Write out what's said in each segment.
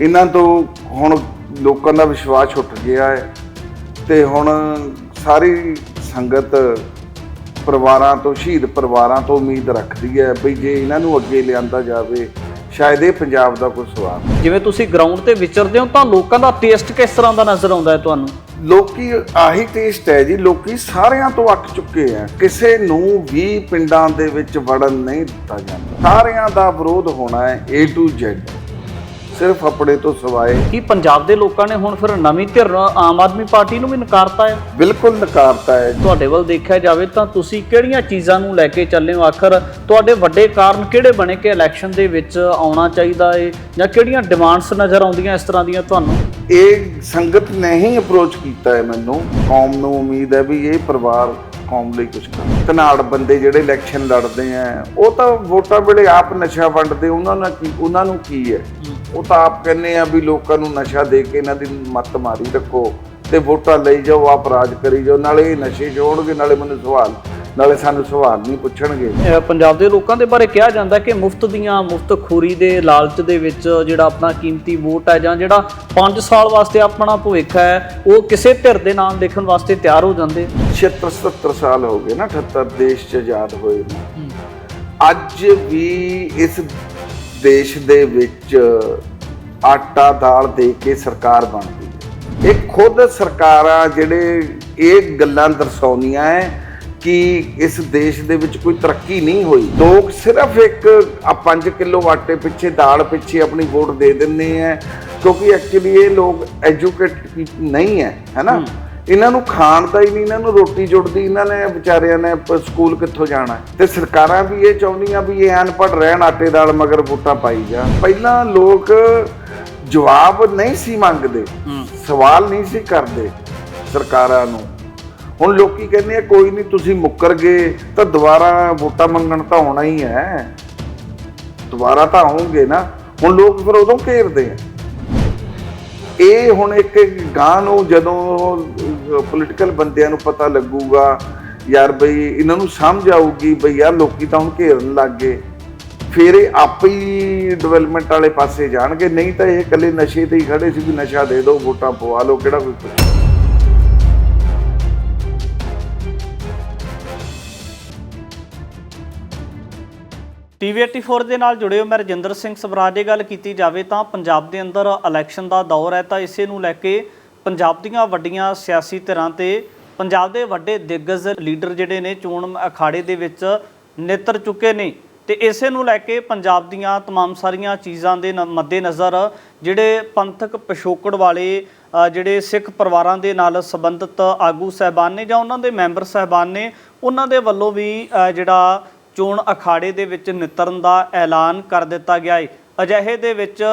इन्हां तो हुण लोकां दा विश्वास उठ गया है ते हुण सारी संगत परिवारां तो शहीद परिवारां तो उम्मीद रखदी है भी जे इन्हां नूं अगे लिआंदा जावे शायद ये पंजाब दा कोई सवाल। ਜਿਵੇਂ ਤੁਸੀਂ ਗਰਾਊਂਡ ਤੇ ਵਿਚਰਦੇ ਹੋ ਤਾਂ ਲੋਕਾਂ ਦਾ ਟੇਸਟ ਕਿਸ ਤਰ੍ਹਾਂ ਦਾ ਨਜ਼ਰ ਆਉਂਦਾ ਹੈ ਤੁਹਾਨੂੰ? ਲੋਕੀ ਆਹੀ ਟੇਸਟ ਹੈ ਜੀ, ਲੋਕੀ ਸਾਰਿਆਂ ਤੋਂ ਅੱਕ ਚੁੱਕੇ ਆ, ਕਿਸੇ ਨੂੰ ਵੀ ਪਿੰਡਾਂ ਦੇ ਵਿੱਚ ਵੜਨ ਨਹੀਂ ਦਿੱਤਾ ਜਾਂਦਾ, ਸਾਰਿਆਂ ਦਾ ਵਿਰੋਧ ਹੋਣਾ ਹੈ A to Z, ਸਿਰਫ ਆਪਣੇ ਤੋਂ ਸਿਵਾਏ। ਕੀ ਪੰਜਾਬ ਦੇ ਲੋਕਾਂ ਨੇ ਹੁਣ ਫਿਰ ਨਵੀਂ ਧਿਰ ਆਮ ਆਦਮੀ ਪਾਰਟੀ ਨੂੰ ਵੀ ਨਕਾਰਤਾ ਹੈ? ਬਿਲਕੁਲ ਨਕਾਰਤਾ ਹੈ। ਤੁਹਾਡੇ ਵੱਲ ਦੇਖਿਆ ਜਾਵੇ ਤਾਂ ਤੁਸੀਂ ਕਿਹੜੀਆਂ ਚੀਜ਼ਾਂ ਨੂੰ ਲੈ ਕੇ ਚੱਲੇ ਹੋ? ਆਖਰ ਤੁਹਾਡੇ ਵੱਡੇ ਕਾਰਨ ਕਿਹੜੇ ਬਣੇ ਕਿ ਇਲੈਕਸ਼ਨ ਦੇ ਵਿੱਚ ਆਉਣਾ ਚਾਹੀਦਾ ਹੈ, ਜਾਂ ਕਿਹੜੀਆਂ ਡਿਮਾਂਡਸ ਨਜ਼ਰ ਆਉਂਦੀਆਂ ਇਸ ਤਰ੍ਹਾਂ ਦੀਆਂ ਤੁਹਾਨੂੰ? ਇਹ ਸੰਗਤ ਨੇ ਹੀ ਅਪਰੋਚ ਕੀਤਾ ਹੈ ਮੈਨੂੰ, ਕੌਮ ਨੂੰ ਉਮੀਦ ਹੈ ਵੀ ਇਹ ਪਰਿਵਾਰ ਕੌਮ ਲਈ ਕੁਝ ਕਰ। ਧਨਾੜ ਬੰਦੇ ਜਿਹੜੇ ਇਲੈਕਸ਼ਨ ਲੜਦੇ ਆ ਉਹ ਤਾਂ ਵੋਟਾਂ ਵੇਲੇ ਆਪ ਨਸ਼ਾ ਵੰਡਦੇ, ਉਹਨਾਂ ਨੂੰ ਕੀ ਹੈ? ਉਹ ਤਾਂ ਆਪ ਕਹਿੰਦੇ ਆ ਵੀ ਲੋਕਾਂ ਨੂੰ ਨਸ਼ਾ ਦੇ ਕੇ ਇਹਨਾਂ ਦੀ ਮੱਤ ਮਾਰੀ ਰੱਖੋ ਤੇ ਵੋਟਾਂ ਲਈ ਜਾਓ, ਆਪ ਰਾਜ ਕਰੀ ਜਾਓ, ਨਾਲੇ ਇਹ ਨਸ਼ੇ ਛੋੜਨਗੇ, ਨਾਲੇ ਮੈਨੂੰ ਸਵਾਲ, ਨਾਲੇ ਸਾਨੂੰ ਸਵਾਲ ਨਹੀਂ ਪੁੱਛਣਗੇ। ਪੰਜਾਬ ਦੇ ਲੋਕਾਂ ਦੇ ਬਾਰੇ ਕਿਹਾ ਜਾਂਦਾ ਕਿ ਮੁਫਤਖੋਰੀ ਦੇ ਲਾਲਚ ਦੇ ਵਿੱਚ ਜਿਹੜਾ ਆਪਣਾ ਕੀਮਤੀ ਵੋਟ ਹੈ ਜਾਂ ਜਿਹੜਾ 5 ਸਾਲ ਵਾਸਤੇ ਆਪਣਾ ਭਵਿੱਖ ਹੈ ਉਹ ਕਿਸੇ ਧਿਰ ਦੇ ਨਾਲ ਦੇਖਣ ਵਾਸਤੇ ਤਿਆਰ ਹੋ ਜਾਂਦੇ। 76-77 ਸਾਲ ਹੋ ਗਏ ਨਾ 78 ਦੇਸ਼ 'ਚ ਆਜ਼ਾਦ ਹੋਏ ਨੇ। ਅੱਜ ਵੀ ਇਸ ਦੇਸ਼ ਦੇ ਵਿੱਚ ਆਟਾ ਦਾਲ ਦੇ ਕੇ ਸਰਕਾਰ ਬਣਦੀ ਹੈ। ਇਹ ਖੁਦ ਸਰਕਾਰਾਂ ਜਿਹੜੇ ਇਹ ਗੱਲਾਂ ਦਰਸਾਉਂਦੀਆਂ ਹੈ ਕਿ ਇਸ ਦੇਸ਼ ਦੇ ਵਿੱਚ ਕੋਈ ਤਰੱਕੀ ਨਹੀਂ ਹੋਈ। ਲੋਕ ਸਿਰਫ ਇੱਕ 5 ਕਿਲੋ ਆਟੇ ਪਿੱਛੇ, ਦਾਲ ਪਿੱਛੇ ਆਪਣੀ ਵੋਟ ਦੇ ਦਿੰਦੇ ਹੈ, ਕਿਉਂਕਿ ਐਕਚੁਅਲੀ ਇਹ ਲੋਕ ਐਜੂਕੇਟ ਨਹੀਂ ਹੈ ਨਾ। ਇਹਨਾਂ ਨੂੰ ਖਾਣ ਦਾ ਹੀ ਨਹੀਂ, ਇਹਨਾਂ ਨੂੰ ਰੋਟੀ ਜੁੜਦੀ, ਇਹਨਾਂ ਨੇ ਵਿਚਾਰਿਆਂ ਨੇ ਸਕੂਲ ਕਿੱਥੋਂ ਜਾਣਾ? ਤੇ ਸਰਕਾਰਾਂ ਵੀ ਇਹ ਚਾਹੁੰਦੀਆਂ ਵੀ ਇਹ ਅਨਪੜ੍ਹ ਰਹਿਣ, ਆਟੇ ਦਾਲ ਮਗਰ ਵੋਟਾਂ ਪਾਈ ਜਾ। ਪਹਿਲਾਂ ਲੋਕ ਜਵਾਬ ਨਹੀਂ ਸੀ ਮੰਗਦੇ, ਸਵਾਲ ਨਹੀਂ ਸੀ ਕਰਦੇ ਸਰਕਾਰਾਂ ਨੂੰ। ਹੁਣ ਲੋਕੀ ਕਹਿੰਦੇ ਆ ਕੋਈ ਨਹੀਂ, ਤੁਸੀਂ ਮੁੱਕਰ ਗਏ ਤਾਂ ਦੁਬਾਰਾ ਵੋਟਾਂ ਮੰਗਣ ਤਾਂ ਆਉਣਾ ਹੀ ਹੈ, ਦੁਬਾਰਾ ਤਾਂ ਆਉਂਗੇ ਨਾ। ਹੁਣ ਲੋਕ ਫਿਰ ਉਦੋਂ ਘੇਰਦੇ ਆ। ਇਹ ਹੁਣ ਇੱਕ ਗਾਂ ਨੂੰ ਜਦੋਂ ਪੋਲੀਟੀਕਲ ਬੰਦਿਆਂ ਨੂੰ ਪਤਾ ਲੱਗੂਗਾ ਯਾਰ ਬਈ ਇਹਨਾਂ ਨੂੰ ਸਮਝ ਆਊਗੀ ਬਈ ਯਾਰ ਲੋਕੀ ਤਾਂ ਹੁਣ ਘੇਰਨ ਲੱਗ ਗਏ, ਫਿਰ ਇਹ ਆਪੇ ਹੀ ਡਿਵੈਲਪਮੈਂਟ ਵਾਲੇ ਪਾਸੇ ਜਾਣਗੇ। ਨਹੀਂ ਤਾਂ ਇਹ ਇਕੱਲੇ ਨਸ਼ੇ ਤੇ ਹੀ ਖੜੇ ਸੀ ਵੀ ਨਸ਼ਾ ਦੇ ਦਿਓ, ਵੋਟਾਂ ਪਵਾ ਲਓ, ਕਿਹੜਾ ਕੋਈ ਪੁੱਛੇ। TV 84 ਦੇ ਨਾਲ ਜੁੜੇ ਹੋ, ਮੈਂ ਰਜਿੰਦਰ ਸਿੰਘ ਸਵਰਾਜ। ਇਹ ਗੱਲ ਕੀਤੀ ਜਾਵੇ ਤਾਂ ਪੰਜਾਬ ਦੇ ਅੰਦਰ ਇਲੈਕਸ਼ਨ ਦਾ ਦੌਰ ਹੈ, ਤਾਂ ਇਸੇ ਨੂੰ ਲੈ ਕੇ ਪੰਜਾਬ ਦੀਆਂ ਵੱਡੀਆਂ ਸਿਆਸੀ ਧਿਰਾਂ ਤੇ ਪੰਜਾਬ ਦੇ ਵੱਡੇ ਦਿੱਗਜ ਲੀਡਰ ਜਿਹੜੇ ਨੇ ਚੋਣ ਅਖਾੜੇ ਦੇ ਵਿੱਚ ਨਿੱਤਰ ਚੁੱਕੇ ਨੇ। ਤੇ ਇਸੇ ਨੂੰ ਲੈ ਕੇ ਪੰਜਾਬ ਦੀਆਂ तमाम ਸਾਰੀਆਂ ਚੀਜ਼ਾਂ ਦੇ ਮੱਦੇਨਜ਼ਰ ਜਿਹੜੇ ਪੰਥਕ ਪਿਛੋਕੜ ਵਾਲੇ ਜਿਹੜੇ ਸਿੱਖ ਪਰਿਵਾਰਾਂ ਦੇ ਨਾਲ ਸੰਬੰਧਿਤ ਆਗੂ ਸਾਹਿਬਾਨ ਨੇ ਜਾਂ ਉਹਨਾਂ ਦੇ ਮੈਂਬਰ ਸਾਹਿਬਾਨ ਨੇ, ਉਹਨਾਂ ਦੇ ਵੱਲੋਂ ਵੀ ਜਿਹੜਾ ਚੋਣ ਅਖਾੜੇ ਦੇ ਵਿੱਚ ਨਿੱਤਰਨ ਦਾ ਐਲਾਨ ਕਰ ਦਿੱਤਾ ਗਿਆ ਹੈ। ਅਜਿਹੇ ਦੇ ਵਿੱਚ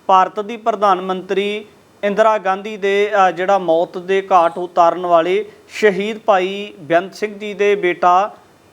ਭਾਰਤ ਦੀ ਪ੍ਰਧਾਨ ਮੰਤਰੀ ਇੰਦਰਾ ਗਾਂਧੀ ਦੇ ਜਿਹੜਾ ਮੌਤ ਦੇ ਘਾਟ ਉਤਾਰਨ ਵਾਲੇ ਸ਼ਹੀਦ ਭਾਈ ਬੇਅੰਤ ਸਿੰਘ ਜੀ ਦੇ ਬੇਟਾ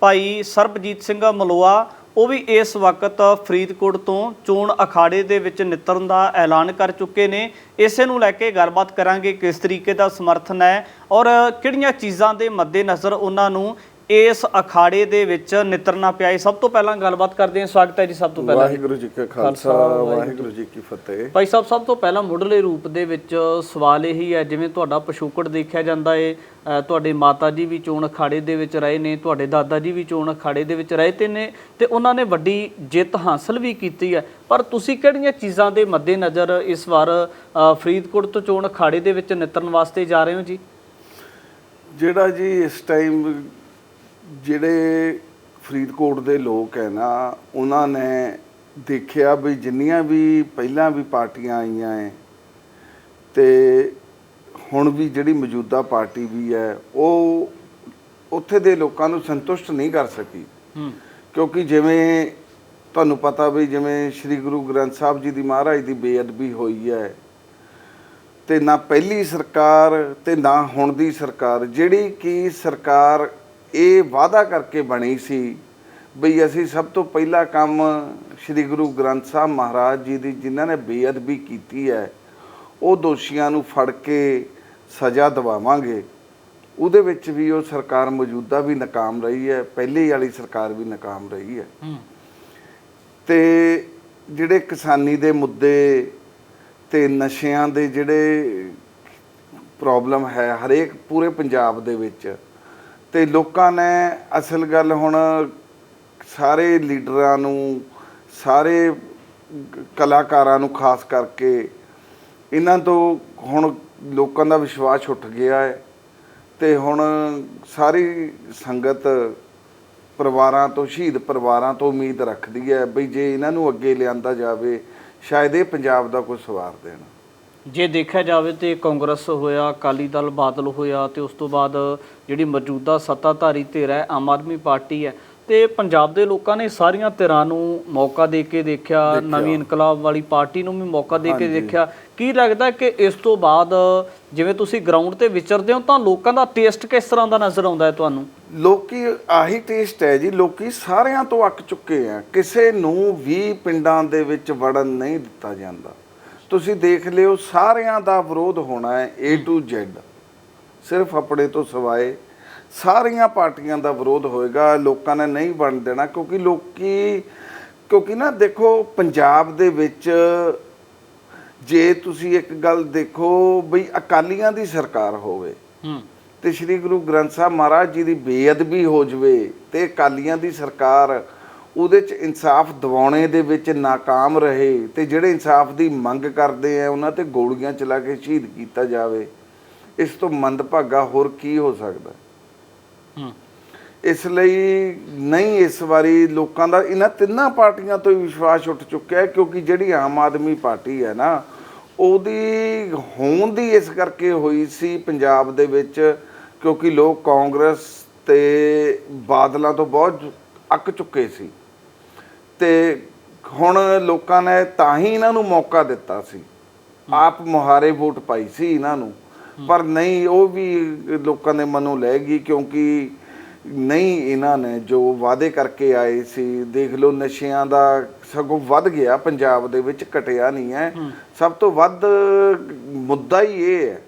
ਭਾਈ ਸਰਬਜੀਤ ਸਿੰਘ ਮਲੋਆ, ਉਹ ਵੀ ਇਸ ਵਕਤ ਫਰੀਦਕੋਟ ਤੋਂ ਚੋਣ ਅਖਾੜੇ ਦੇ ਵਿੱਚ ਨਿੱਤਰਨ ਦਾ ਐਲਾਨ ਕਰ ਚੁੱਕੇ ਨੇ। ਇਸੇ ਨੂੰ ਲੈ ਕੇ ਗੱਲਬਾਤ ਕਰਾਂਗੇ, ਕਿਸ ਤਰੀਕੇ ਦਾ ਸਮਰਥਨ ਹੈ ਔਰ ਕਿਹੜੀਆਂ ਚੀਜ਼ਾਂ ਦੇ ਮੱਦੇਨਜ਼ਰ ਉਹਨਾਂ ਨੂੰ ਇਸ ਅਖਾੜੇ ਦੇ ਵਿੱਚ ਨਿੱਤਰਨਾ ਪਿਆ ਹੈ। ਸਭ ਤੋਂ ਪਹਿਲਾਂ ਗੱਲਬਾਤ ਕਰਦੇ ਹਾਂ। ਸਵਾਗਤ ਹੈ ਜੀ ਸਭ ਤੋਂ ਪਹਿਲਾਂ। ਵਾਹਿਗੁਰੂ ਜੀ ਕਾ ਖਾਲਸਾ, ਵਾਹਿਗੁਰੂ ਜੀ ਕੀ ਫਤਿਹ। ਭਾਈ ਸਾਹਿਬ, ਸਭ ਤੋਂ ਪਹਿਲਾਂ ਮੁੱਢਲੇ ਰੂਪ ਦੇ ਵਿੱਚ ਸਵਾਲ ਇਹੀ ਹੈ, ਜਿਵੇਂ ਤੁਹਾਡਾ ਪਿਛੋਕੜ ਦੇਖਿਆ ਜਾਂਦਾ ਹੈ, ਤੁਹਾਡੇ ਮਾਤਾ ਜੀ ਵੀ ਚੋਣ ਅਖਾੜੇ ਦੇ ਵਿੱਚ ਰਹੇ ਨੇ, ਤੁਹਾਡੇ ਦਾਦਾ ਜੀ ਵੀ ਚੋਣ ਅਖਾੜੇ ਦੇ ਵਿੱਚ ਰਹੇ ਨੇ ਤੇ ਉਹਨਾਂ ਨੇ ਵੱਡੀ ਜਿੱਤ ਹਾਸਲ ਵੀ ਕੀਤੀ ਹੈ, ਪਰ ਤੁਸੀਂ ਕਿਹੜੀਆਂ ਚੀਜ਼ਾਂ ਦੇ ਮੱਦੇਨਜ਼ਰ ਇਸ ਵਾਰ ਫਰੀਦਕੋਟ ਤੋਂ ਚੋਣ ਅਖਾੜੇ ਦੇ ਵਿੱਚ ਨਿੱਤਰਨ ਵਾਸਤੇ ਜਾ ਰਹੇ ਹੋ ਜੀ? ਜਿਹੜਾ ਜੀ ਇਸ ਟਾਈਮ ਜਿਹੜੇ ਫਰੀਦਕੋਟ ਦੇ ਲੋਕ ਹੈ ਨਾ, ਉਹਨਾਂ ਨੇ ਦੇਖਿਆ ਵੀ ਜਿੰਨੀਆਂ ਵੀ ਪਹਿਲਾਂ ਵੀ ਪਾਰਟੀਆਂ ਆਈਆਂ ਹੈ ਤੇ ਹੁਣ ਵੀ ਜਿਹੜੀ ਮੌਜੂਦਾ ਪਾਰਟੀ ਵੀ ਹੈ, ਉਹ ਉੱਥੇ ਦੇ ਲੋਕਾਂ ਨੂੰ ਸੰਤੁਸ਼ਟ ਨਹੀਂ ਕਰ ਸਕੀ। ਕਿਉਂਕਿ ਜਿਵੇਂ ਤੁਹਾਨੂੰ ਪਤਾ ਵੀ ਜਿਵੇਂ ਸ਼੍ਰੀ ਗੁਰੂ ਗ੍ਰੰਥ ਸਾਹਿਬ ਜੀ ਦੀ ਮਹਾਰਾਜ ਦੀ ਬੇਅਦਬੀ ਹੋਈ ਹੈ, ਤੇ ਨਾ ਪਹਿਲੀ ਸਰਕਾਰ ਤੇ ਨਾ ਹੁਣ ਦੀ ਸਰਕਾਰ, ਜਿਹੜੀ ਕਿ ਸਰਕਾਰ ਇਹ ਵਾਅਦਾ ਕਰਕੇ ਬਣੀ ਸੀ ਬਈ ਅਸੀਂ ਸਭ ਤੋਂ ਪਹਿਲਾ ਕੰਮ ਸ਼੍ਰੀ ਗੁਰੂ ਗ੍ਰੰਥ ਸਾਹਿਬ ਮਹਾਰਾਜ ਜੀ ਦੀ ਜਿਨ੍ਹਾਂ ਨੇ ਬੇਅਦਬੀ ਕੀਤੀ ਹੈ ਉਹ ਦੋਸ਼ੀਆਂ ਨੂੰ ਫੜ ਕੇ ਸਜ਼ਾ ਦਿਵਾਵਾਂਗੇ, ਉਹਦੇ ਵਿੱਚ ਵੀ ਉਹ ਸਰਕਾਰ ਮੌਜੂਦਾ ਵੀ ਨਾਕਾਮ ਰਹੀ ਹੈ, ਪਹਿਲੇ ਵਾਲੀ ਸਰਕਾਰ ਵੀ ਨਾਕਾਮ ਰਹੀ ਹੈ। ਤੇ ਜਿਹੜੇ ਕਿਸਾਨੀ ਦੇ ਮੁੱਦੇ ਤੇ ਨਸ਼ਿਆਂ ਦੇ ਜਿਹੜੇ ਪ੍ਰੋਬਲਮ ਹੈ ਹਰੇਕ ਪੂਰੇ ਪੰਜਾਬ ਦੇ ਵਿੱਚ, ਤੇ ਲੋਕਾਂ ਨੇ ਅਸਲ ਗੱਲ ਹੁਣ ਸਾਰੇ ਲੀਡਰਾਂ ਨੂੰ, ਸਾਰੇ ਕਲਾਕਾਰਾਂ ਨੂੰ ਖਾਸ ਕਰਕੇ ਇਹਨਾਂ ਤੋਂ ਹੁਣ ਲੋਕਾਂ ਦਾ ਵਿਸ਼ਵਾਸ ਉੱਠ ਗਿਆ ਹੈ। ਤੇ ਹੁਣ ਸਾਰੀ ਸੰਗਤ ਪਰਿਵਾਰਾਂ ਤੋਂ, ਸ਼ਹੀਦ ਪਰਿਵਾਰਾਂ ਤੋਂ ਉਮੀਦ ਰੱਖਦੀ ਹੈ ਬਈ ਜੇ ਇਹਨਾਂ ਨੂੰ ਅੱਗੇ ਲਿਆਂਦਾ ਜਾਵੇ ਸ਼ਾਇਦ ਇਹ ਪੰਜਾਬ ਦਾ ਕੋਈ ਸਵਾਰ ਦੇਣ। ਜੇ ਦੇਖਿਆ ਜਾਵੇ ਤੇ ਕਾਂਗਰਸ ਹੋਇਆ, ਅਕਾਲੀ ਦਲ, ਬਾਦਲ ਹੋਇਆ ਤੇ ਉਸ ਤੋਂ ਬਾਅਦ ਜਿਹੜੀ ਮੌਜੂਦਾ ਸੱਤਾਧਾਰੀ ਧਿਰ ਹੈ ਆਮ ਆਦਮੀ ਪਾਰਟੀ ਹੈ, ਤੇ ਪੰਜਾਬ ਦੇ ਲੋਕਾਂ ਨੇ ਸਾਰੀਆਂ ਧਿਰਾਂ ਨੂੰ ਮੌਕਾ ਦੇ ਕੇ ਦੇਖਿਆ, ਨਵੀਂ ਇਨਕਲਾਬ ਵਾਲੀ ਪਾਰਟੀ ਨੂੰ ਵੀ ਮੌਕਾ ਦੇ ਕੇ ਦੇਖਿਆ। ਕੀ ਲੱਗਦਾ ਕਿ ਇਸ ਤੋਂ ਬਾਅਦ ਜਿਵੇਂ ਤੁਸੀਂ ਗਰਾਊਂਡ ਤੇ ਵਿਚਰਦੇ ਹੋ ਤਾਂ ਲੋਕਾਂ ਦਾ ਟੇਸਟ ਕਿਸ ਤਰ੍ਹਾਂ ਦਾ ਨਜ਼ਰ ਆਉਂਦਾ ਹੈ ਤੁਹਾਨੂੰ? ਲੋਕੀ ਆਹੀ ਟੇਸਟ ਹੈ ਜੀ, ਲੋਕੀ ਸਾਰਿਆਂ ਤੋਂ ਅੱਕ ਚੁੱਕੇ ਆ, ਕਿਸੇ ਨੂੰ ਵੀ ਪਿੰਡਾਂ ਦੇ ਵਿੱਚ ਵੜਨ ਨਹੀਂ ਦਿੱਤਾ ਜਾਂਦਾ। ਤੁਸੀਂ ਦੇਖ ਲਿਓ ਸਾਰਿਆਂ ਦਾ ਵਿਰੋਧ ਹੋਣਾ ਹੈ A to Z, ਸਿਰਫ ਆਪਣੇ ਤੋਂ ਸਿਵਾਏ ਸਾਰੀਆਂ ਪਾਰਟੀਆਂ ਦਾ ਵਿਰੋਧ ਹੋਏਗਾ। ਲੋਕਾਂ ਨੇ ਨਹੀਂ ਬਣ ਦੇਣਾ ਕਿਉਂਕਿ ਨਾ ਦੇਖੋ ਪੰਜਾਬ ਦੇ ਵਿੱਚ ਜੇ ਤੁਸੀਂ ਇੱਕ ਗੱਲ ਦੇਖੋ ਬਈ ਅਕਾਲੀਆਂ ਦੀ ਸਰਕਾਰ ਹੋਵੇ ਤੇ ਸ੍ਰੀ ਗੁਰੂ ਗ੍ਰੰਥ ਸਾਹਿਬ ਮਹਾਰਾਜ ਜੀ ਦੀ ਬੇਅਦਬੀ ਹੋ ਜਵੇ ਤੇ ਅਕਾਲੀਆਂ ਦੀ ਸਰਕਾਰ ਉਹਦੇ 'ਚ ਇਨਸਾਫ ਦਿਵਾਉਣੇ ਦੇ ਵਿੱਚ ਨਾਕਾਮ ਰਹੇ ਤੇ ਜਿਹੜੇ ਇਨਸਾਫ ਦੀ ਮੰਗ ਕਰਦੇ ਆ ਉਹਨਾਂ ਤੇ ਗੋਲੀਆਂ ਚਲਾ ਕੇ ਸ਼ਹੀਦ ਕੀਤਾ ਜਾਵੇ, ਇਸ ਤੋਂ ਮੰਦਭਾਗਾ ਹੋਰ ਕੀ ਹੋ ਸਕਦਾ। ਇਸ ਲਈ ਨਹੀਂ, ਇਸ ਵਾਰੀ ਲੋਕਾਂ ਦਾ ਇਹਨਾਂ ਤਿੰਨਾਂ ਪਾਰਟੀਆਂ ਤੋਂ ਹੀ ਵਿਸ਼ਵਾਸ ਉੱਠ ਚੁੱਕਿਆ ਹੈ ਕਿਉਂਕਿ ਜਿਹੜੀ ਆਮ ਆਦਮੀ ਪਾਰਟੀ ਹੈ ਨਾ, ਉਹਦੀ ਹੋਂਦ ਦੀ ਇਸ ਕਰਕੇ ਹੋਈ ਸੀ ਪੰਜਾਬ ਦੇ ਵਿੱਚ ਕਿਉਂਕਿ ਲੋਕ ਕਾਂਗਰਸ ਤੇ ਬਾਦਲਾਂ ਤੋਂ ਬਹੁਤ ਅੱਕ ਚੁੱਕੇ ਸੀ ਤੇ ਹੁਣ ਲੋਕਾਂ ਨੇ ਤਾਂ ਹੀ ਇਹਨਾਂ ਨੂੰ ਮੌਕਾ ਦਿੱਤਾ ਸੀ, ਆਪ ਮੁਹਾਰੇ ਵੋਟ ਪਾਈ ਸੀ ਇਹਨਾਂ ਨੂੰ, ਪਰ ਨਹੀਂ, ਉਹ ਵੀ ਲੋਕਾਂ ਦੇ ਮਨੋਂ ਲੈ ਗਈ ਕਿਉਂਕਿ ਨਹੀਂ, ਇਹਨਾਂ ਨੇ ਜੋ ਵਾਅਦੇ ਕਰਕੇ ਆਏ ਸੀ, ਦੇਖ ਲਓ ਨਸ਼ਿਆਂ ਦਾ ਸਗੋਂ ਵੱਧ ਗਿਆ ਪੰਜਾਬ ਦੇ ਵਿੱਚ, ਘਟਿਆ ਨਹੀਂ ਹੈ। ਸਭ ਤੋਂ ਵੱਧ ਮੁੱਦਾ ਹੀ ਇਹ ਹੈ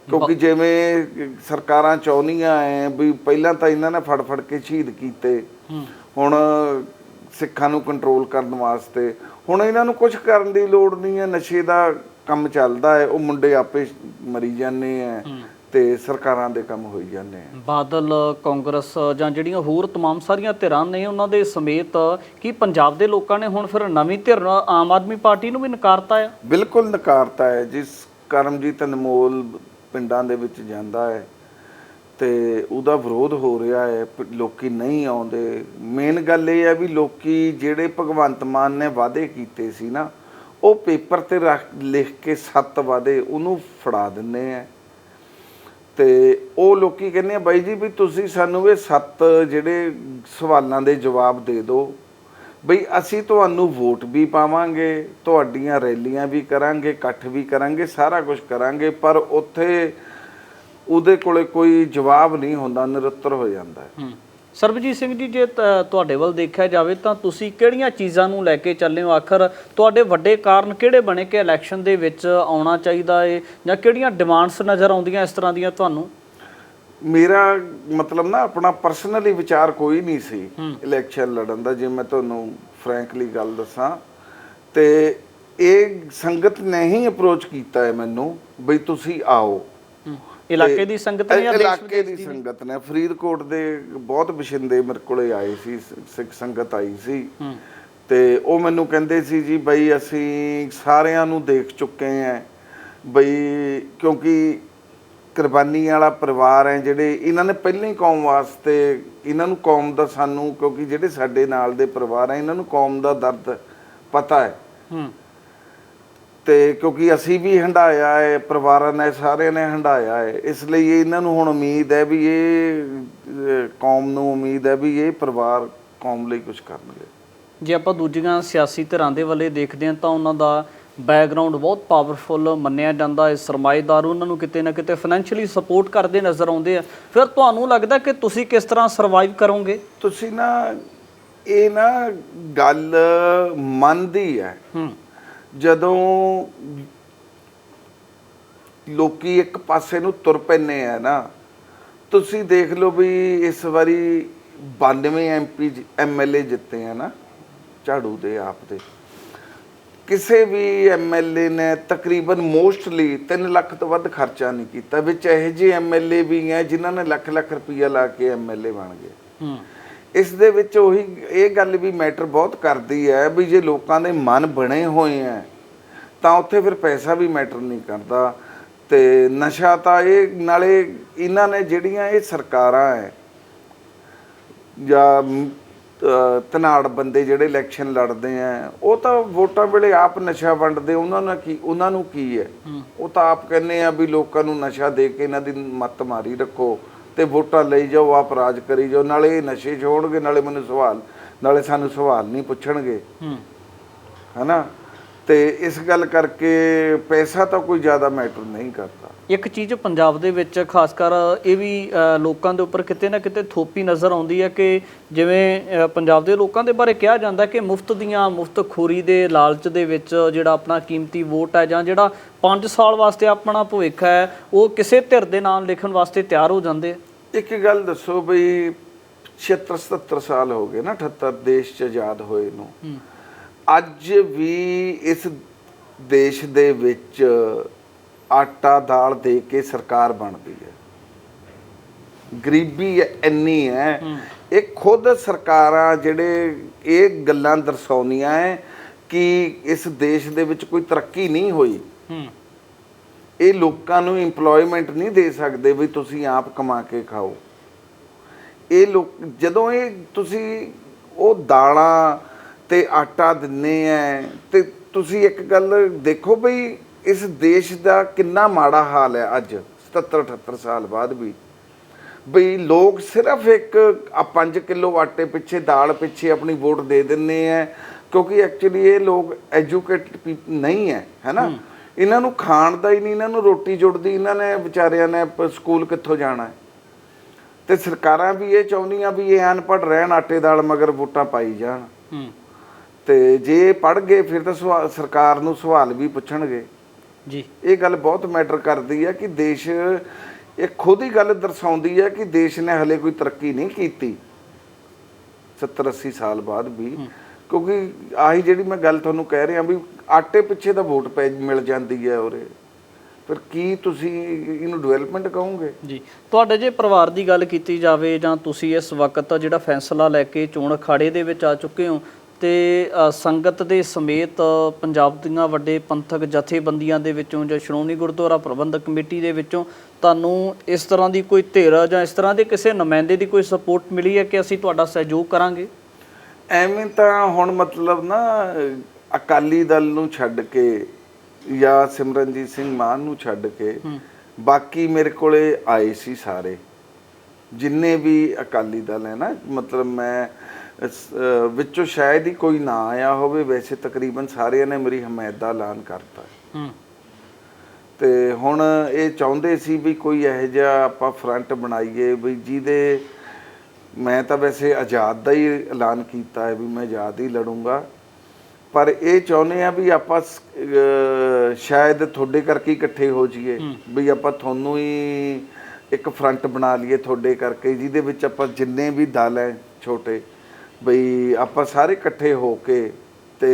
ਕਿਉਂਕਿ ਜਿਵੇਂ ਸਰਕਾਰਾਂ ਚਾਹੁੰਦੀਆਂ ਐ ਵੀ ਪਹਿਲਾਂ ਤਾਂ ਇਹਨਾਂ ਨੇ ਫੜ ਕੇ ਸ਼ਹੀਦ ਕੀਤੇ, ਹੁਣ ਸਿੱਖਾਂ ਨੂੰ ਕੰਟਰੋਲ ਕਰਨ ਵਾਸਤੇ ਹੁਣ ਇਹਨਾਂ ਨੂੰ ਕੁਝ ਕਰਨ ਦੀ ਲੋੜ ਨਹੀਂ ਹੈ, ਨਸ਼ੇ ਦਾ ਕੰਮ ਚੱਲਦਾ ਹੈ, ਉਹ ਮੁੰਡੇ ਆਪੇ ਮਰੀ ਜਾਂਦੇ ਆ ਤੇ ਸਰਕਾਰਾਂ ਦੇ ਕੰਮ ਹੋਈ ਜਾਂਦੇ ਆ। ਬਾਦਲ, ਕਾਂਗਰਸ ਜਾਂ ਜਿਹੜੀਆਂ ਹੋਰ तमाम ਸਾਰੀਆਂ ਧਿਰਾਂ ਨੇ ਉਹਨਾਂ ਦੇ ਸਮੇਤ ਕੀ ਪੰਜਾਬ ਦੇ ਲੋਕਾਂ ਨੇ ਹੁਣ ਫਿਰ ਨਵੀਂ ਧਿਰ ਆਮ ਆਦਮੀ ਪਾਰਟੀ ਨੂੰ ਵੀ ਨਕਾਰਤਾ ਹੈ? ਬਿਲਕੁਲ ਨਕਾਰਤਾ ਹੈ। ਜਿਸ ਕਰਮਜੀਤ ਅਨਮੋਲ ਪਿੰਡਾਂ ਦੇ ਵਿੱਚ ਜਾਂਦਾ ਹੈ ਤੇ ਉਹਦਾ ਵਿਰੋਧ ਹੋ ਰਿਹਾ ਹੈ, ਲੋਕੀ ਨਹੀਂ ਆਉਂਦੇ। ਮੇਨ ਗੱਲ ਇਹ ਹੈ ਵੀ ਲੋਕੀ ਜਿਹੜੇ ਭਗਵੰਤ ਮਾਨ ਨੇ ਵਾਅਦੇ ਕੀਤੇ ਸੀ ਨਾ, ਉਹ ਪੇਪਰ ਤੇ ਲਿਖ ਕੇ 7 ਵਾਅਦੇ ਉਹਨੂੰ ਫੜਾ ਦਿੰਦੇ ਆ ਤੇ ਉਹ ਲੋਕੀ ਕਹਿੰਦੇ ਆ ਬਾਈ ਜੀ ਵੀ ਤੁਸੀਂ ਸਾਨੂੰ ਇਹ 7 ਜਿਹੜੇ ਸਵਾਲਾਂ ਦੇ ਜਵਾਬ ਦੇ ਦਿਓ, ਬਈ ਅਸੀਂ ਤੁਹਾਨੂੰ ਵੋਟ ਵੀ ਪਾਵਾਂਗੇ, ਤੁਹਾਡੀਆਂ ਰੈਲੀਆਂ ਵੀ ਕਰਾਂਗੇ, ਇਕੱਠ ਵੀ ਕਰਾਂਗੇ, ਸਾਰਾ ਕੁਝ ਕਰਾਂਗੇ, ਪਰ ਉੱਥੇ ਉਹਦੇ ਕੋਲੇ ਕੋਈ ਜਵਾਬ ਨਹੀਂ ਹੁੰਦਾ, ਨਿਰੁੱਤਰ ਹੋ ਜਾਂਦਾ ਹੈ। ਸਰਬਜੀਤ ਸਿੰਘ ਜੀ, ਜੇ ਤੁਹਾਡੇ ਵੱਲ ਦੇਖਿਆ ਜਾਵੇ ਤਾਂ ਤੁਸੀਂ ਕਿਹੜੀਆਂ ਚੀਜ਼ਾਂ ਨੂੰ ਲੈ ਕੇ ਚੱਲੇ ਹੋ? ਆਖਰ ਤੁਹਾਡੇ ਵੱਡੇ ਕਾਰਨ ਕਿਹੜੇ ਬਣੇ ਕਿ ਇਲੈਕਸ਼ਨ ਦੇ ਵਿੱਚ ਆਉਣਾ ਚਾਹੀਦਾ ਹੈ, ਜਾਂ ਕਿਹੜੀਆਂ ਡਿਮਾਂਡਸ ਨਜ਼ਰ ਆਉਂਦੀਆਂ ਇਸ ਤਰ੍ਹਾਂ ਦੀਆਂ ਤੁਹਾਨੂੰ? ਮੇਰਾ ਮਤਲਬ ਨਾ ਆਪਣਾ ਪਰਸਨਲੀ ਵਿਚਾਰ ਕੋਈ ਨਹੀਂ ਸੀ ਇਲੈਕਸ਼ਨ ਲੜਨ ਦਾ, ਜੇ ਮੈਂ ਤੁਹਾਨੂੰ ਫਰੈਂਕਲੀ ਗੱਲ ਦੱਸਾਂ ਤੇ ਇਹ ਸੰਗਤ ਨੇ ਹੀ ਅਪਰੋਚ ਕੀਤਾ ਹੈ ਮੈਨੂੰ ਬਈ ਤੁਸੀਂ ਆਓ। ਇਲਾਕੇ ਦੀ ਸੰਗਤ ਨੇ ਜਾਂ ਇਲਾਕੇ ਦੀ ਸੰਗਤ ਨੇ, ਫਰੀਦਕੋਟ ਦੇ ਬਹੁਤ ਵਸਿੰਦੇ ਮੇਰੇ ਕੋਲੇ ਆਏ ਸੀ, ਸਿੱਖ ਸੰਗਤ ਆਈ ਸੀ ਤੇ ਉਹ ਮੈਨੂੰ ਕਹਿੰਦੇ ਸੀ ਜੀ ਬਈ ਅਸੀਂ ਸਾਰਿਆਂ ਨੂੰ ਦੇਖ ਚੁੱਕੇ ਹਾਂ ਬਈ, ਕਿਉਂਕਿ ਕੁਰਬਾਨੀ ਵਾਲਾ ਪਰਿਵਾਰ ਹੈ ਜਿਹੜੇ ਇਹਨਾਂ ਨੇ ਪਹਿਲਾਂ ਹੀ ਕੌਮ ਵਾਸਤੇ, ਇਹਨਾਂ ਨੂੰ ਕੌਮ ਦਾ, ਸਾਨੂੰ ਕਿਉਂਕਿ ਜਿਹੜੇ ਸਾਡੇ ਨਾਲ ਦੇ ਪਰਿਵਾਰ ਹੈ ਇਹਨਾਂ ਨੂੰ ਕੌਮ ਦਾ ਦਰਦ ਪਤਾ ਹੈ ਤੇ ਕਿਉਂਕਿ ਅਸੀਂ ਵੀ ਹੰਢਾਇਆ ਹੈ, ਪਰਿਵਾਰਾਂ ਨੇ ਸਾਰਿਆਂ ਨੇ ਹੰਢਾਇਆ ਹੈ, ਇਸ ਲਈ ਇਹਨਾਂ ਨੂੰ ਹੁਣ ਉਮੀਦ ਹੈ ਵੀ ਇਹ ਕੌਮ ਨੂੰ ਉਮੀਦ ਹੈ ਵੀ ਇਹ ਪਰਿਵਾਰ ਕੌਮ ਲਈ ਕੁਝ ਕਰਨਗੇ। ਜੇ ਆਪਾਂ ਦੂਜੀਆਂ ਸਿਆਸੀ ਧਿਰਾਂ ਦੇ ਵੱਲੇ ਦੇਖਦੇ ਹਾਂ ਤਾਂ ਉਹਨਾਂ ਦਾ ਬੈਕਗਰਾਊਂਡ ਬਹੁਤ ਪਾਵਰਫੁਲ ਮੰਨਿਆ ਜਾਂਦਾ ਹੈ, ਸਰਮਾਏਦਾਰ ਉਹਨਾਂ ਨੂੰ ਕਿਤੇ ਨਾ ਕਿਤੇ ਫਾਈਨੈਂਸ਼ੀਅਲੀ ਸਪੋਰਟ ਕਰਦੇ ਨਜ਼ਰ ਆਉਂਦੇ ਆ। ਫਿਰ ਤੁਹਾਨੂੰ ਲੱਗਦਾ ਕਿ ਤੁਸੀਂ ਕਿਸ ਤਰ੍ਹਾਂ ਸਰਵਾਈਵ ਕਰੋਗੇ? ਤੁਸੀਂ ਨਾ ਇਹ ਨਾ ਗੱਲ ਮੰਨਦੀ ਹੈ ਜਦੋਂ ਲੋਕੀ ਇੱਕ ਪਾਸੇ ਨੂੰ ਤੁਰ ਪੈਂਦੇ ਆ ਨਾ, ਤੁਸੀਂ ਦੇਖ ਲਓ ਵੀ ਇਸ ਵਾਰੀ 92 MP MLA ਜਿੱਤੇ ਆ ਨਾ ਝਾੜੂ ਦੇ ਆਪ ਦੇ, ਕਿਸੇ ਵੀ ਐਮਐਲਏ ਨੇ ਤਕਰੀਬਨ ਮੋਸਟਲੀ 3 ਲੱਖ ਤੋਂ ਵੱਧ ਖਰਚਾ ਨਹੀਂ ਕੀਤਾ। ਵਿੱਚ ਇਹੋ ਜਿਹੇ ਐਮਐਲਏ ਵੀ ਹੈ ਜਿਨ੍ਹਾਂ ਨੇ ਲੱਖ ਲੱਖ ਰੁਪਈਆ ਲਾ ਕੇ ਐਮਐਲਏ ਬਣ ਗਏ। ਇਸ ਦੇ ਵਿੱਚ ਉਹੀ ਇਹ ਗੱਲ ਵੀ ਮੈਟਰ ਬਹੁਤ ਕਰਦੀ ਹੈ ਵੀ ਜੇ ਲੋਕਾਂ ਦੇ ਮਨ ਬਣੇ ਹੋਏ ਹੈ ਤਾਂ ਉੱਥੇ ਫਿਰ ਪੈਸਾ ਵੀ ਮੈਟਰ ਨਹੀਂ ਕਰਦਾ। ਤੇ ਨਸ਼ਾ ਤਾਂ ਇਹ ਨਾਲੇ ਇਹਨਾਂ ਨੇ ਜਿਹੜੀਆਂ ਇਹ ਸਰਕਾਰਾਂ ਹੈ ਜਾਂ ਧਨਾੜ ਬੰਦੇ ਜਿਹੜੇ ਇਲੈਕਸ਼ਨ ਲੜਦੇ ਆ ਉਹ ਤਾਂ ਵੋਟਾਂ ਵੇਲੇ ਆਪ ਨਸ਼ਾ ਵੰਡਦੇ, ਉਹਨਾਂ ਨੂੰ ਕੀ ਹੈ, ਉਹ ਤਾਂ ਆਪ ਕਹਿੰਦੇ ਆ ਵੀ ਲੋਕਾਂ ਨੂੰ ਨਸ਼ਾ ਦੇ ਕੇ ਇਹਨਾਂ ਦੀ ਮੱਤ ਮਾਰੀ ਰੱਖੋ ਤੇ ਵੋਟਾਂ ਲਈ ਜਾਓ, ਆਪ ਰਾਜ ਕਰੀ ਜਾਓ, ਨਾਲੇ ਨਸ਼ੇ ਛੋੜਨਗੇ, ਨਾਲੇ ਸਾਨੂੰ ਸਵਾਲ ਨਹੀਂ ਪੁੱਛਣਗੇ, ਹਨਾ। ਤੇ ਇਸ ਗੱਲ ਕਰਕੇ ਪੈਸਾ ਤਾਂ ਕੋਈ ਜ਼ਿਆਦਾ ਮੈਟਰ ਨਹੀਂ ਕਰਦਾ। ਇੱਕ ਚੀਜ਼ ਪੰਜਾਬ ਦੇ ਵਿੱਚ ਖਾਸ ਕਰ ਇਹ ਵੀ ਲੋਕਾਂ ਦੇ ਉੱਪਰ ਕਿਤੇ ਨਾ ਕਿਤੇ ਥੋਪੀ ਨਜ਼ਰ ਆਉਂਦੀ ਹੈ ਕਿ ਜਿਵੇਂ ਪੰਜਾਬ ਦੇ ਲੋਕਾਂ ਦੇ ਬਾਰੇ ਕਿਹਾ ਜਾਂਦਾ ਕਿ ਮੁਫਤਖੋਰੀ ਦੇ ਲਾਲਚ ਦੇ ਵਿੱਚ ਜਿਹੜਾ ਆਪਣਾ ਕੀਮਤੀ ਵੋਟ ਹੈ ਜਾਂ ਜਿਹੜਾ 5 ਸਾਲ ਵਾਸਤੇ ਆਪਣਾ ਭਵਿੱਖ ਹੈ ਉਹ ਕਿਸੇ ਧਿਰ ਦੇ ਨਾਮ ਲਿਖਣ ਵਾਸਤੇ ਤਿਆਰ ਹੋ ਜਾਂਦੇ ਆ। ਇੱਕ ਗੱਲ ਦੱਸੋ ਬਈ 76-77 ਸਾਲ ਹੋ ਗਏ ਨਾ 78 ਦੇਸ਼ 'ਚ ਆਜ਼ਾਦ ਹੋਏ ਨੂੰ, ਅੱਜ ਵੀ ਇਸ ਦੇਸ਼ ਦੇ ਵਿੱਚ ਆਟਾ ਦਾਲ ਦੇ ਕੇ ਸਰਕਾਰ ਬਣਦੀ ਹੈ। ਗਰੀਬੀ ਇੰਨੀ ਹੈ, ਇਹ ਖੁਦ ਸਰਕਾਰਾਂ ਜਿਹੜੇ ਇਹ ਗੱਲਾਂ ਦਰਸਾਉਂਦੀਆਂ ਹੈ ਕਿ ਇਸ ਦੇਸ਼ ਦੇ ਵਿੱਚ ਕੋਈ ਤਰੱਕੀ ਨਹੀਂ ਹੋਈ। ਇਹ ਲੋਕਾਂ ਨੂੰ ਇੰਪਲੋਇਮੈਂਟ ਨਹੀਂ ਦੇ ਸਕਦੇ ਵੀ ਤੁਸੀਂ ਆਪ ਕਮਾ ਕੇ ਖਾਓ। ਇਹ ਲੋਕ ਜਦੋਂ ਇਹ ਤੁਸੀਂ ਉਹ ਦਾਲਾਂ ਤੇ ਆਟਾ ਦਿੰਦੇ ਹੈ ਤੇ ਤੁਸੀਂ ਇੱਕ ਗੱਲ ਦੇਖੋ ਬਈ ਇਸ ਦੇਸ਼ ਦਾ ਕਿੰਨਾ ਮਾੜਾ ਹਾਲ ਹੈ ਅੱਜ 77-78 ਸਾਲ ਬਾਅਦ ਵੀ। ਬਈ ਲੋਕ ਸਿਰਫ ਇੱਕ 5 ਕਿਲੋ ਆਟੇ ਪਿੱਛੇ, ਦਾਲ ਪਿੱਛੇ ਆਪਣੀ ਵੋਟ ਦੇ ਦਿੰਦੇ ਹੈ ਕਿਉਂਕਿ ਐਕਚੁਅਲੀ ਇਹ ਲੋਕ ਐਜੂਕੇਟਡ ਨਹੀਂ ਹੈ, ਹੈ ਨਾ। ਇਹਨਾਂ ਨੂੰ ਖਾਣ ਦਾ ਹੀ ਨਹੀਂ, ਇਹਨਾਂ ਨੂੰ ਰੋਟੀ ਜੁੜਦੀ, ਇਹਨਾਂ ਨੇ ਵਿਚਾਰਿਆਂ ਨੇ ਸਕੂਲ ਕਿੱਥੋਂ ਜਾਣਾ ਹੈ। ਤੇ ਸਰਕਾਰਾਂ ਵੀ ਇਹ ਚਾਹੁੰਦੀਆਂ ਵੀ ਇਹ ਅਨਪੜ੍ਹ ਰਹਿਣ, ਆਟੇ ਦਾਲ ਮਗਰ ਵੋਟਾਂ ਪਾਈ ਜਾਣ। ਤੇ ਜੇ ਪੜ੍ਹ ਗਏ ਫਿਰ ਤਾਂ ਸਰਕਾਰ ਨੂੰ ਸਵਾਲ ਵੀ ਪੁੱਛਣਗੇ ਜੀ। ਇਹ ਗੱਲ ਬਹੁਤ ਮੈਟਰ ਕਰਦੀ ਹੈ ਕਿ ਦੇਸ਼, ਇਹ ਖੁਦ ਹੀ ਗੱਲ ਦਰਸਾਉਂਦੀ ਹੈ ਕਿ ਦੇਸ਼ ਨੇ ਹਲੇ ਕੋਈ ਤਰੱਕੀ ਨਹੀਂ ਕੀਤੀ 70-80 ਸਾਲ ਬਾਅਦ ਵੀ। ਕਿਉਂਕਿ ਆਹੀ ਜਿਹੜੀ ਮੈਂ ਗੱਲ ਤੁਹਾਨੂੰ ਕਹਿ ਰਿਹਾ ਵੀ ਆਟੇ ਪਿੱਛੇ ਤਾਂ ਵੋਟ ਮਿਲ ਜਾਂਦੀ ਹੈ ਉਰੇ, ਫਿਰ ਕੀ ਤੁਸੀਂ ਇਹਨੂੰ ਡਿਵੈਲਪਮੈਂਟ ਕਹੋਗੇ ਜੀ। ਤੁਹਾਡੇ ਜੇ ਪਰਿਵਾਰ ਦੀ ਗੱਲ ਕੀਤੀ ਜਾਵੇ ਜਾਂ ਤੁਸੀਂ ਇਸ ਵਕਤ ਜਿਹੜਾ ਫੈਸਲਾ ਲੈ ਕੇ ਚੋਣ ਅਖਾੜੇ ਦੇ ਵਿੱਚ ਆ ਚੁੱਕੇ ਹੋ ਤੇ ਸੰਗਤ ਦੇ ਸਮੇਤ ਪੰਜਾਬ ਦੀਆਂ ਵੱਡੇ ਪੰਥਕ ਜਥੇਬੰਦੀਆਂ ਦੇ ਵਿੱਚੋਂ ਜਾਂ ਸ਼੍ਰੋਮਣੀ ਗੁਰਦੁਆਰਾ ਪ੍ਰਬੰਧਕ ਕਮੇਟੀ ਦੇ ਵਿੱਚੋਂ ਤੁਹਾਨੂੰ ਇਸ ਤਰ੍ਹਾਂ ਦੀ ਕੋਈ ਧਿਰ ਜਾਂ ਇਸ ਤਰ੍ਹਾਂ ਦੇ ਕਿਸੇ ਨੁਮਾਇੰਦੇ ਦੀ ਕੋਈ ਸਪੋਰਟ ਮਿਲੀ ਹੈ ਕਿ ਅਸੀਂ ਤੁਹਾਡਾ ਸਹਿਯੋਗ ਕਰਾਂਗੇ? ਐਵੇਂ ਤਾਂ ਹੁਣ ਮਤਲਬ ਨਾ ਅਕਾਲੀ ਦਲ ਨੂੰ ਛੱਡ ਕੇ ਜਾਂ ਸਿਮਰਨਜੀਤ ਸਿੰਘ ਮਾਨ ਨੂੰ ਛੱਡ ਕੇ ਬਾਕੀ ਮੇਰੇ ਕੋਲੇ ਆਏ ਸੀ ਸਾਰੇ ਜਿੰਨੇ ਵੀ ਅਕਾਲੀ ਦਲ ਹੈ ਨਾ, ਮਤਲਬ ਮੈਂ ਵਿੱਚੋਂ ਸ਼ਾਇਦ ਹੀ ਕੋਈ ਨਾ ਆਇਆ ਹੋਵੇ, ਵੈਸੇ ਤਕਰੀਬਨ ਸਾਰਿਆਂ ਨੇ ਮੇਰੀ ਹਮਾਇਤ ਦਾ ਐਲਾਨ ਕਰਤਾ। ਤੇ ਹੁਣ ਇਹ ਚਾਹੁੰਦੇ ਸੀ ਵੀ ਕੋਈ ਇਹੋ ਜਿਹਾ ਆਪਾਂ ਫਰੰਟ ਬਣਾਈਏ ਵੀ ਜਿਹਦੇ, ਮੈਂ ਤਾਂ ਵੈਸੇ ਆਜ਼ਾਦ ਦਾ ਹੀ ਐਲਾਨ ਕੀਤਾ ਹੈ ਵੀ ਮੈਂ ਆਜ਼ਾਦ ਹੀ ਲੜੂੰਗਾ, ਪਰ ਇਹ ਚਾਹੁੰਦੇ ਆ ਵੀ ਆਪਾਂ ਸ਼ਾਇਦ ਤੁਹਾਡੇ ਕਰਕੇ ਇਕੱਠੇ ਹੋ ਜਾਈਏ, ਵੀ ਆਪਾਂ ਤੁਹਾਨੂੰ ਹੀ ਇੱਕ ਫਰੰਟ ਬਣਾ ਲਈਏ ਤੁਹਾਡੇ ਕਰਕੇ, ਜਿਹਦੇ ਵਿੱਚ ਆਪਾਂ ਜਿੰਨੇ ਵੀ ਦਲ ਹੈ ਛੋਟੇ ਬਈ ਆਪਾਂ ਸਾਰੇ ਇਕੱਠੇ ਹੋ ਕੇ ਤੇ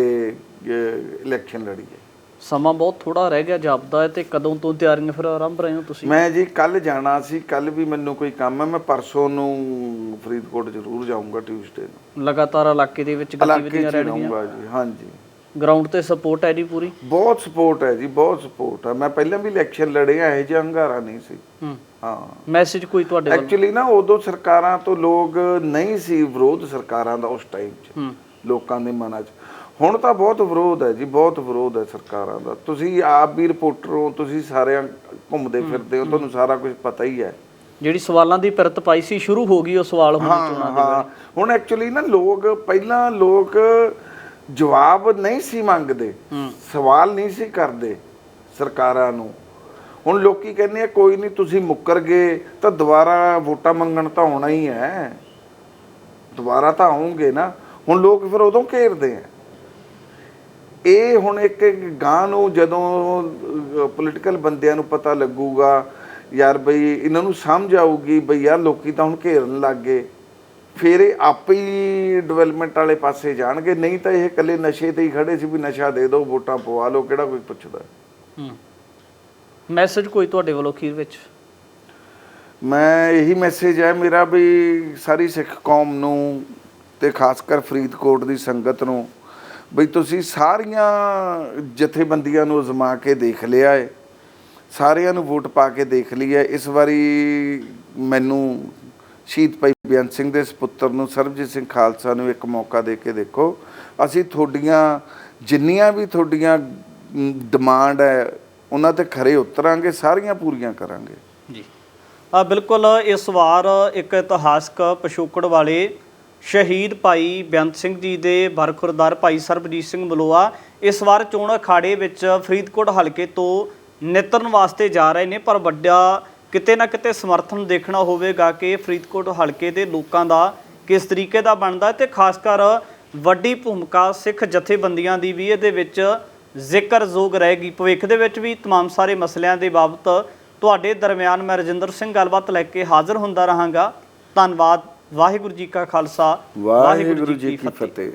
ਇਲੈਕਸ਼ਨ ਲੜੀਏ। ਸਮਾਂ ਬਹੁਤ ਥੋੜਾ ਰਹਿ ਗਿਆ ਜਾਪਦਾ ਹੈ, ਤੇ ਕਦੋਂ ਤੋਂ ਤਿਆਰੀਆਂ ਫਿਰ ਆਰੰਭ ਰਹੇ ਹੋ ਤੁਸੀਂ? ਮੈਂ ਜੀ ਕੱਲ ਜਾਣਾ ਸੀ, ਕੱਲ ਵੀ ਮੈਨੂੰ ਕੋਈ ਕੰਮ ਹੈ, ਮੈਂ ਪਰਸੋਂ ਨੂੰ ਫਰੀਦਕੋਟ ਜ਼ਰੂਰ ਜਾਊਂਗਾ, ਟਿਊਸਡੇ ਨੂੰ। ਲਗਾਤਾਰ ਇਲਾਕੇ ਦੇ ਵਿੱਚ ਗਤੀਵਿਧੀਆਂ ਰਹਿਣਗੀਆਂ ਜੀ? ਹਾਂਜੀ, ਗਰਾਊਂਡ ਤੇ ਸਪੋਰਟ ਹੈ ਜੀ ਪੂਰੀ? ਬਹੁਤ ਸਪੋਰਟ ਹੈ ਜੀ, ਬਹੁਤ ਸਪੋਰਟ ਹੈ। ਮੈਂ ਪਹਿਲਾਂ ਵੀ ਇਲੈਕਸ਼ਨ ਲੜੇ ਆ, ਇਹੋ ਜਿਹਾ ਹੰਗਾਰਾ ਨਹੀਂ ਸੀ। ਹਾਂ, ਮੈਸੇਜ ਕੋਈ ਤੁਹਾਡੇ ਵੱਲੋਂ? ਐਕਚੁਅਲੀ ਨਾ ਉਦੋਂ ਸਰਕਾਰਾਂ ਤੋਂ ਲੋਕ ਨਹੀਂ ਸੀ, ਵਿਰੋਧ ਸਰਕਾਰਾਂ ਦਾ ਉਸ ਟਾਈਮ 'ਚ ਲੋਕਾਂ ਦੇ ਮਨਾਂ 'ਚ। ਹੁਣ ਤਾਂ ਬਹੁਤ ਵਿਰੋਧ ਹੈ ਜੀ, ਬਹੁਤ ਵਿਰੋਧ ਹੈ ਸਰਕਾਰਾਂ ਦਾ। ਤੁਸੀਂ ਆਪ ਵੀ ਰਿਪੋਰਟਰ ਹੋ, ਤੁਸੀਂ ਸਾਰਿਆਂ ਘੁੰਮਦੇ ਫਿਰਦੇ ਹੋ, ਤੁਹਾਨੂੰ ਸਾਰਾ ਕੁਝ ਪਤਾ ਹੀ ਹੈ। ਜਿਹੜੀ ਸਵਾਲਾਂ ਦੀ ਪਿਰਤ ਪਾਈ ਸੀ ਸ਼ੁਰੂ ਹੋ ਗਈ ਉਹ ਸਵਾਲ ਹੁਣ ਚੋਣਾਂ ਦੇ ਵੇਲੇ। ਹੁਣ ਐਕਚੁਅਲੀ ਨਾ ਲੋਕ ਪਹਿਲਾਂ ਲੋਕ ਜਵਾਬ ਨਹੀਂ ਸੀ ਮੰਗਦੇ, ਸਵਾਲ ਨਹੀਂ ਸੀ ਕਰਦੇ ਸਰਕਾਰਾਂ ਨੂੰ। ਹੁਣ ਲੋਕੀ ਕਹਿੰਦੇ ਆ ਕੋਈ ਨਹੀਂ, ਤੁਸੀਂ ਮੁੱਕਰ ਗਏ ਤਾਂ ਦੁਬਾਰਾ ਵੋਟਾਂ ਮੰਗਣ ਤਾਂ ਆਉਣਾ ਹੀ ਹੈ, ਦੁਬਾਰਾ ਤਾਂ ਆਉਂਗੇ ਨਾ। ਹੁਣ ਲੋਕ ਫਿਰ ਉਦੋਂ ਘੇਰਦੇ ਆ। ਇਹ ਹੁਣ ਇੱਕ ਗਾਂ ਨੂੰ ਜਦੋਂ ਪੋਲੀਟੀਕਲ ਬੰਦਿਆਂ ਨੂੰ ਪਤਾ ਲੱਗੂਗਾ ਯਾਰ ਬਈ ਇਹਨਾਂ ਨੂੰ ਸਮਝ ਆਊਗੀ ਬਈ ਯਾਰ ਲੋਕੀ ਤਾਂ ਹੁਣ ਘੇਰਨ ਲੱਗ ਗਏ, ਫਿਰ ਇਹ ਆਪੇ ਹੀ ਡਿਵੈਲਪਮੈਂਟ ਵਾਲੇ ਪਾਸੇ ਜਾਣਗੇ। ਨਹੀਂ ਤਾਂ ਇਹ ਇਕੱਲੇ ਨਸ਼ੇ ਤੇ ਹੀ ਖੜੇ ਸੀ ਵੀ ਨਸ਼ਾ ਦੇ ਦਿਓ, ਵੋਟਾਂ ਪਵਾ ਲਓ, ਕਿਹੜਾ ਕੋਈ ਪੁੱਛਦਾ। ਮੈਸੇਜ ਕੋਈ ਤੁਹਾਡੇ ਵੱਲੋਂ ਅਖੀਰ ਵਿੱਚ? ਮੈਂ ਇਹੀ ਮੈਸੇਜ ਹੈ ਮੇਰਾ ਵੀ ਸਾਰੀ ਸਿੱਖ ਕੌਮ ਨੂੰ ਤੇ ਖਾਸ ਕਰ ਫਰੀਦਕੋਟ ਦੀ ਸੰਗਤ ਨੂੰ ਬਈ ਤੁਸੀਂ ਸਾਰੀਆਂ ਜਥੇਬੰਦੀਆਂ ਨੂੰ ਅਜ਼ਮਾ ਕੇ ਦੇਖ ਲਿਆ ਹੈ, ਸਾਰਿਆਂ ਨੂੰ ਵੋਟ ਪਾ ਕੇ ਦੇਖ ਲਈ ਹੈ। ਇਸ ਵਾਰੀ ਮੈਨੂੰ ਸ਼ਹੀਦ ਭਾਈ ਬੇਅੰਤ ਸਿੰਘ ਦੇ ਸਪੁੱਤਰ ਨੂੰ ਸਰਬਜੀਤ ਸਿੰਘ ਖਾਲਸਾ ਨੂੰ ਇੱਕ ਮੌਕਾ ਦੇ ਕੇ ਦੇਖੋ। ਅਸੀਂ ਤੁਹਾਡੀਆਂ ਜਿੰਨੀਆਂ ਵੀ ਤੁਹਾਡੀਆਂ ਡਿਮਾਂਡ ਹੈ ਉਹਨਾਂ ਤੇ ਖਰੇ ਉਤਰਾਂਗੇ, ਸਾਰੀਆਂ ਪੂਰੀਆਂ ਕਰਾਂਗੇ ਜੀ। ਬਿਲਕੁਲ ਇਸ ਵਾਰ ਇੱਕ ਇਤਿਹਾਸਕ ਪਿਛੋਕੜ ਵਾਲੇ ਸ਼ਹੀਦ ਭਾਈ ਬੇਅੰਤ ਸਿੰਘ ਜੀ ਦੇ ਬਰਖੁਰਦਾਰ ਭਾਈ ਸਰਬਜੀਤ ਸਿੰਘ ਮਲੋਆ ਇਸ ਵਾਰ ਚੋਣ ਅਖਾੜੇ ਵਿੱਚ ਫਰੀਦਕੋਟ ਹਲਕੇ ਤੋਂ ਨਿਤਰਨ ਵਾਸਤੇ ਜਾ ਰਹੇ ਨੇ, ਪਰ ਵੱਡਾ ਕਿਤੇ ਨਾ ਕਿਤੇ ਸਮਰਥਨ ਦੇਖਣਾ ਹੋਵੇਗਾ ਕਿ ਫਰੀਦਕੋਟ ਹਲਕੇ ਦੇ ਲੋਕਾਂ ਦਾ ਕਿਸ ਤਰੀਕੇ ਦਾ ਬਣਦਾ ਤੇ ਖਾਸ ਕਰ ਵੱਡੀ ਭੂਮਿਕਾ ਸਿੱਖ ਜਥੇਬੰਦੀਆਂ ਦੀ ਵੀ ਇਹਦੇ ਵਿੱਚ ਜ਼ਿਕਰਯੋਗ ਰਹੇਗੀ। ਭਵਿੱਖ ਦੇ ਵਿੱਚ ਵੀ ਤਮਾਮ ਸਾਰੇ ਮਸਲਿਆਂ ਦੇ ਬਾਬਤ ਤੁਹਾਡੇ ਦਰਮਿਆਨ ਮੈਂ ਰਜਿੰਦਰ ਸਿੰਘ ਗੱਲਬਾਤ ਲੈ ਕੇ ਹਾਜ਼ਰ ਹੁੰਦਾ ਰਹਾਂਗਾ। ਧੰਨਵਾਦ। ਵਾਹਿਗੁਰੂ ਜੀ ਕਾ ਖਾਲਸਾ, ਵਾਹਿਗੁਰੂ ਜੀ ਕੀ ਫਤਿਹ।